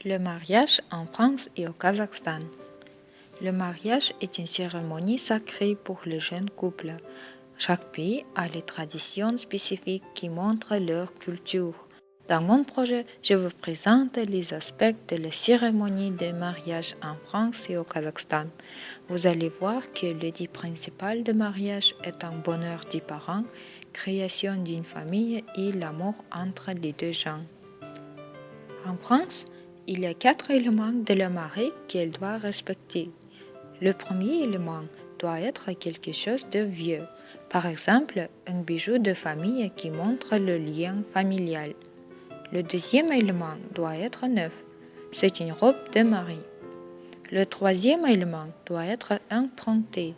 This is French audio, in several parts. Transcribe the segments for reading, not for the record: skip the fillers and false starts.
Le mariage en France et au Kazakhstan. Le mariage est une cérémonie sacrée pour les jeunes couples. Chaque pays a les traditions spécifiques qui montrent leur culture. Dans mon projet, je vous présente les aspects de la cérémonie de mariage en France et au Kazakhstan. Vous allez voir que l'idée principale de mariage est un bonheur des parents, création d'une famille et l'amour entre les deux gens. En France, il y a 4 éléments de la mariée qu'elle doit respecter. Le premier élément doit être quelque chose de vieux, par exemple un bijou de famille qui montre le lien familial. Le deuxième élément doit être neuf, c'est une robe de mariée. Le troisième élément doit être emprunté,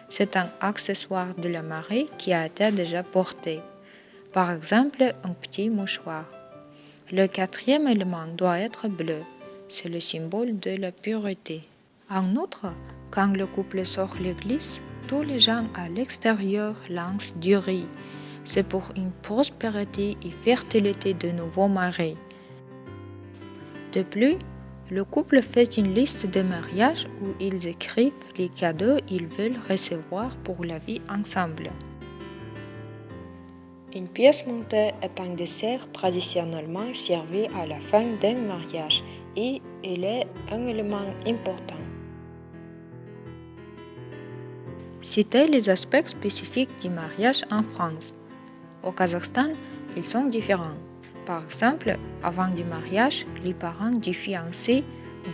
c'est un accessoire de la mariée qui a été déjà porté, par exemple un petit mouchoir. Le quatrième élément doit être bleu, c'est le symbole de la pureté. En outre, quand le couple sort l'église, tous les gens à l'extérieur lancent du riz. C'est pour une prospérité et fertilité de nouveaux mariés. De plus, le couple fait une liste de mariage où ils écrivent les cadeaux qu'ils veulent recevoir pour la vie ensemble. Une pièce montée est un dessert traditionnellement servi à la fin d'un mariage et il est un élément important. Citez les aspects spécifiques du mariage en France. Au Kazakhstan, ils sont différents. Par exemple, avant du mariage, les parents du fiancé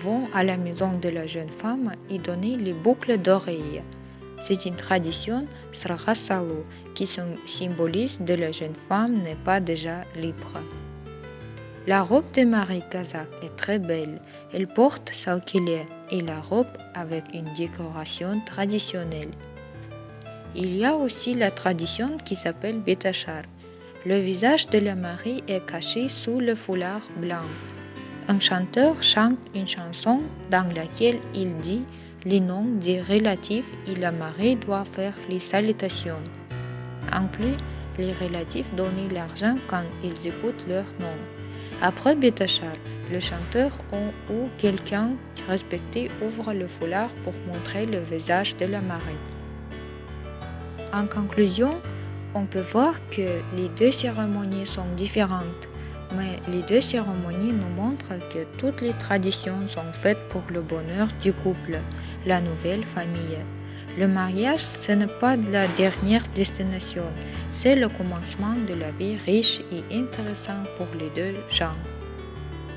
vont à la maison de la jeune femme et donner les boucles d'oreilles. C'est une tradition srasalo qui symbolise que la jeune femme n'est pas déjà libre. La robe de mariée kazakh est très belle. Elle porte salkilier et la robe avec une décoration traditionnelle. Il y a aussi la tradition qui s'appelle betachar. Le visage de la mariée est caché sous le foulard blanc. Un chanteur chante une chanson dans laquelle il dit les noms des relatifs et la mariée doit faire les salutations. En plus, les relatifs donnent l'argent quand ils écoutent leur nom. Après betachar, le chanteur ou quelqu'un respecté ouvre le foulard pour montrer le visage de la mariée. En conclusion, on peut voir que les deux cérémonies sont différentes, mais les deux cérémonies nous montrent que toutes les traditions sont faites pour le bonheur du couple, la nouvelle famille. Le mariage, ce n'est pas la dernière destination, c'est le commencement de la vie riche et intéressante pour les deux gens.